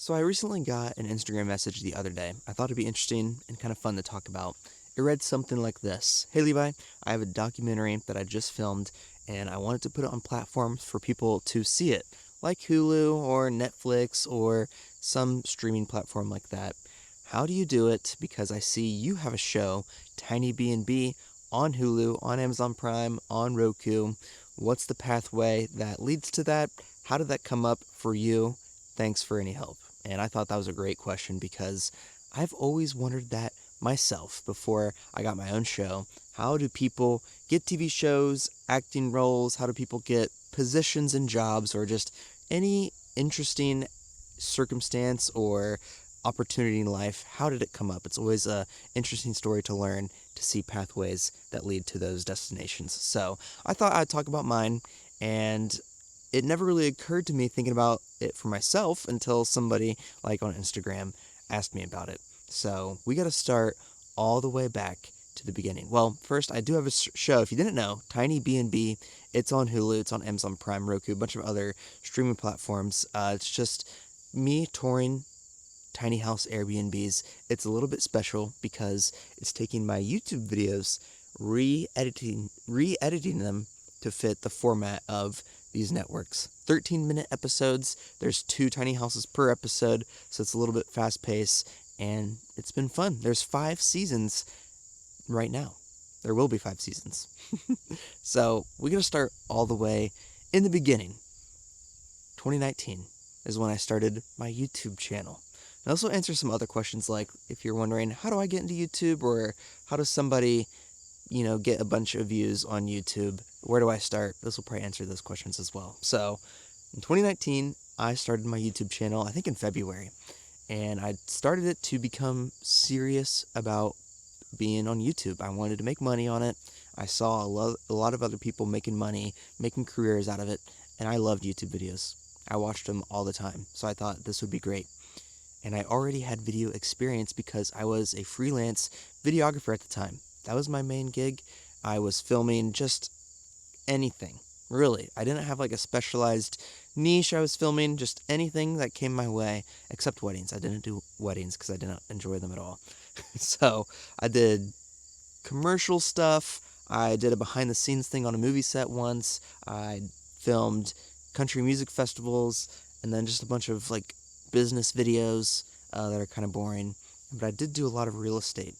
So I recently got an Instagram message the other day. I thought it'd be interesting and kind of fun to talk about. It read something like this: Hey Levi, I have a documentary that I just filmed and I wanted to put it on platforms for people to see it, like Hulu or Netflix or some streaming platform like that. How do you do it? Because I see you have a show, Tiny B&B, on Hulu, on Amazon Prime, on Roku. What's the pathway that leads to that? How did that come up for you? Thanks for any help. And I thought that was a great question because I've always wondered that myself before I got my own show. How do people get TV shows, acting roles? How do people get positions and jobs, or just any interesting circumstance or opportunity in life? How did it come up? It's always a interesting story to learn, to see pathways that lead to those destinations. So I thought I'd talk about mine, and it never really occurred to me thinking about it for myself until somebody, like on Instagram, asked me about it. So we got to start all the way back to the beginning. Well, first, I do have a show. If you didn't know, Tiny B&B. It's on Hulu. It's on Amazon Prime, Roku, a bunch of other streaming platforms. It's just me touring tiny house Airbnbs. It's a little bit special because it's taking my YouTube videos, re-editing them to fit the format of these networks. 13-minute episodes. There's 2 tiny houses per episode, so it's a little bit fast-paced, and it's been fun. There's 5 seasons right now. There will be 5 seasons. So we're going to start all the way in the beginning. 2019 is when I started my YouTube channel. And also answer some other questions, like if you're wondering, how do I get into YouTube, or how does somebody get a bunch of views on YouTube? Where do I start? This will probably answer those questions as well. So in 2019, I started my YouTube channel, I think in February, and I started it to become serious about being on YouTube. I wanted to make money on it. I saw a lot of other people making money, making careers out of it, and I loved YouTube videos. I watched them all the time, so I thought this would be great. And I already had video experience because I was a freelance videographer at the time. That was my main gig. I was filming just anything, really. I didn't have like a specialized niche I was filming, just anything that came my way, except weddings. I didn't do weddings because I didn't enjoy them at all. So I did commercial stuff. I did a behind the scenes thing on a movie set once. I filmed country music festivals, and then just a bunch of like business videos that are kind of boring. But I did do a lot of real estate,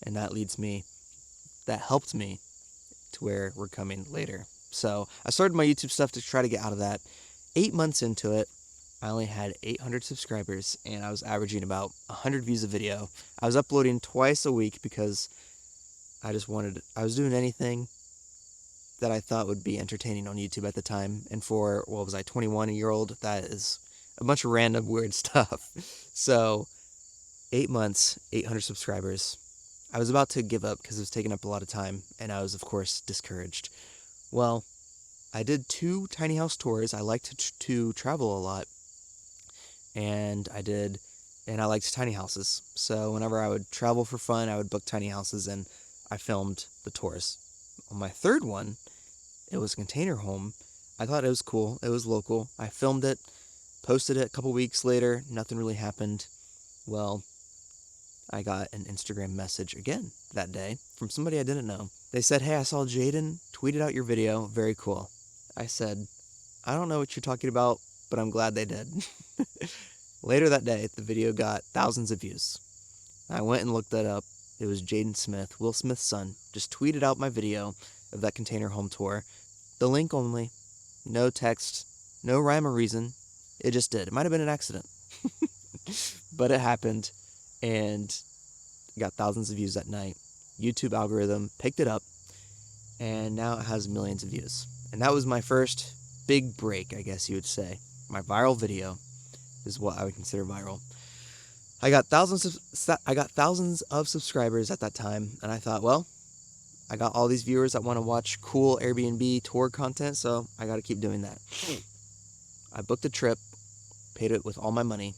and that helped me to where we're coming later. So I started my YouTube stuff to try to get out of that. 8 months into it, I only had 800 subscribers, and I was averaging about 100 views a video. I was uploading twice a week because I was doing anything that I thought would be entertaining on YouTube at the time. And for, 21-year-old, that is a bunch of random weird stuff. So 8 months, 800 subscribers. I was about to give up because it was taking up a lot of time, and I was, of course, discouraged. Well, I did 2 tiny house tours. I liked to travel a lot, and I liked tiny houses. So whenever I would travel for fun, I would book tiny houses, and I filmed the tours. On my 3rd one, it was a container home. I thought it was cool. It was local. I filmed it, posted it a couple weeks later. Nothing really happened. Well, I got an Instagram message again that day from somebody I didn't know. They said, "Hey, I saw Jaden tweeted out your video. Very cool." I said, "I don't know what you're talking about, but I'm glad they did." Later that day, the video got thousands of views. I went and looked that up. It was Jaden Smith, Will Smith's son, just tweeted out my video of that container home tour. The link only. No text. No rhyme or reason. It just did. It might have been an accident. But it happened, and got thousands of views that night. YouTube algorithm picked it up, and now it has millions of views. And that was my first big break, I guess you would say. My viral video is what I would consider viral. I got thousands of subscribers at that time, and I thought, well, I got all these viewers that want to watch cool Airbnb tour content, so I got to keep doing that. I booked a trip, paid it with all my money,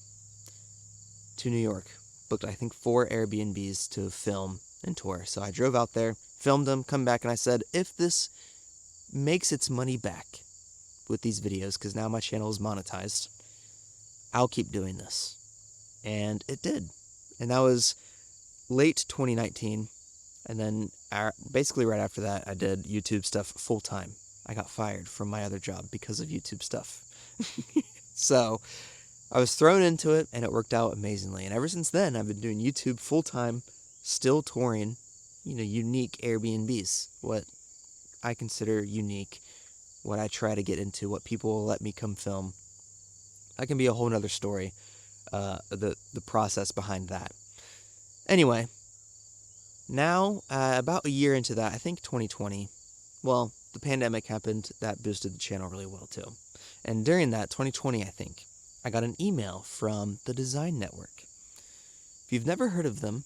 to New York. Booked, I think, 4 Airbnbs to film and tour. So I drove out there, filmed them, come back, and I said, if this makes its money back with these videos, because now my channel is monetized, I'll keep doing this. And it did. And that was late 2019. And then basically right after that, I did YouTube stuff full time. I got fired from my other job because of YouTube stuff. So I was thrown into it, and it worked out amazingly. And ever since then, I've been doing YouTube full time, still touring, unique Airbnbs, what I consider unique, what I try to get into, what people will let me come film. That can be a whole nother story, the process behind that. Anyway, now, about a year into that, I think 2020, well, the pandemic happened, that boosted the channel really well too. And during that, 2020, I think, I got an email from the Design Network. If you've never heard of them,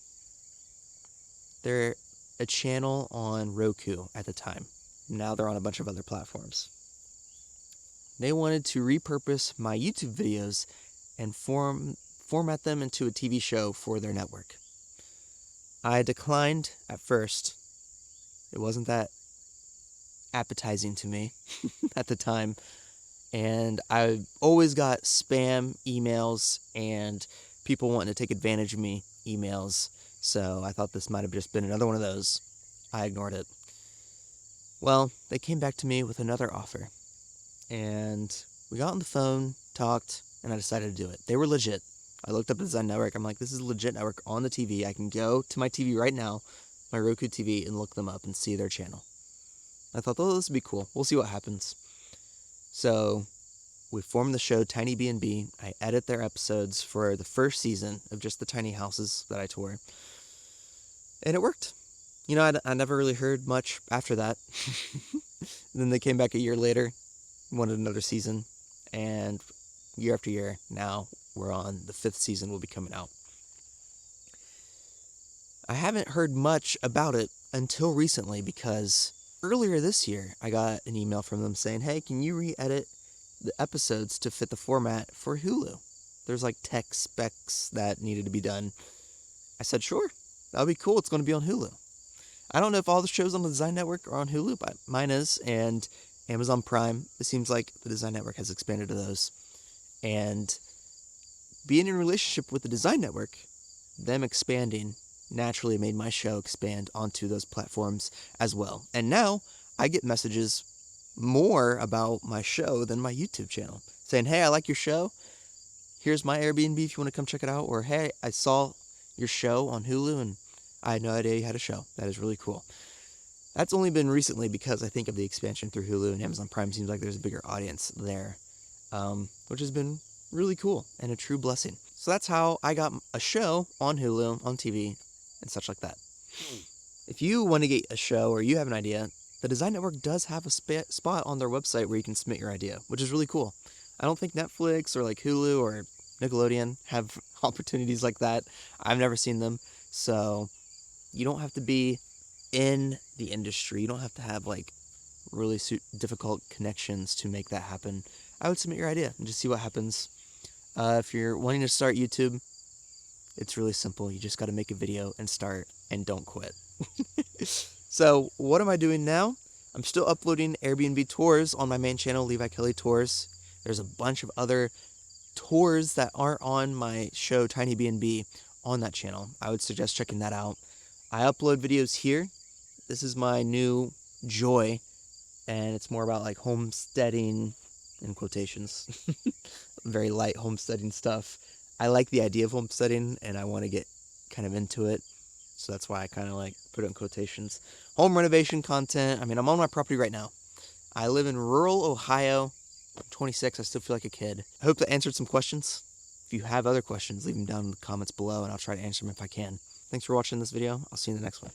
they're a channel on Roku at the time. Now they're on a bunch of other platforms. They wanted to repurpose my YouTube videos and format them into a TV show for their network. I declined at first. It wasn't that appetizing to me at the time. And I always got spam emails and people wanting to take advantage of me emails. So I thought this might have just been another one of those. I ignored it. Well, they came back to me with another offer. And we got on the phone, talked, and I decided to do it. They were legit. I looked up the Design Network. I'm like, this is a legit network on the TV. I can go to my TV right now, my Roku TV, and look them up and see their channel. I thought, oh, this would be cool. We'll see what happens. So we formed the show Tiny B&B. I edit their episodes for the first season of just the tiny houses that I tour. And it worked. I never really heard much after that. Then they came back a year later, wanted another season, and year after year, now we're on the 5th season will be coming out. I haven't heard much about it until recently because earlier this year, I got an email from them saying, hey, can you re-edit the episodes to fit the format for Hulu? There's like tech specs that needed to be done. I said, sure, that'll be cool. It's going to be on Hulu. I don't know if all the shows on the Design Network are on Hulu, but mine is, and Amazon Prime. It seems like the Design Network has expanded to those. And being in a relationship with the Design Network, them expanding naturally made my show expand onto those platforms as well. And now I get messages more about my show than my YouTube channel saying, hey, I like your show. Here's my Airbnb if you want to come check it out. Or, hey, I saw your show on Hulu and I had no idea you had a show. That is really cool. That's only been recently because I think of the expansion through Hulu and Amazon Prime. Seems like there's a bigger audience there, which has been really cool and a true blessing. So that's how I got a show on Hulu, on TV, and such like that. If you want to get a show or you have an idea, the Design Network does have a spot on their website where you can submit your idea, which is really cool. I don't think Netflix or like Hulu or Nickelodeon have opportunities like that. I've never seen them. So you don't have to be in the industry. You don't have to have like really difficult connections to make that happen. I would submit your idea and just see what happens. If you're wanting to start YouTube, it's really simple. You just got to make a video and start and don't quit. So what am I doing now? I'm still uploading Airbnb tours on my main channel, Levi Kelly Tours. There's a bunch of other tours that aren't on my show, Tiny B&B, on that channel. I would suggest checking that out. I upload videos here. This is my new joy, and it's more about like homesteading, in quotations. Very light homesteading stuff. I like the idea of homesteading, and I want to get kind of into it. So that's why I kind of like put it in quotations. Home renovation content. I mean, I'm on my property right now. I live in rural Ohio. I'm 26. I still feel like a kid. I hope that answered some questions. If you have other questions, leave them down in the comments below, and I'll try to answer them if I can. Thanks for watching this video. I'll see you in the next one.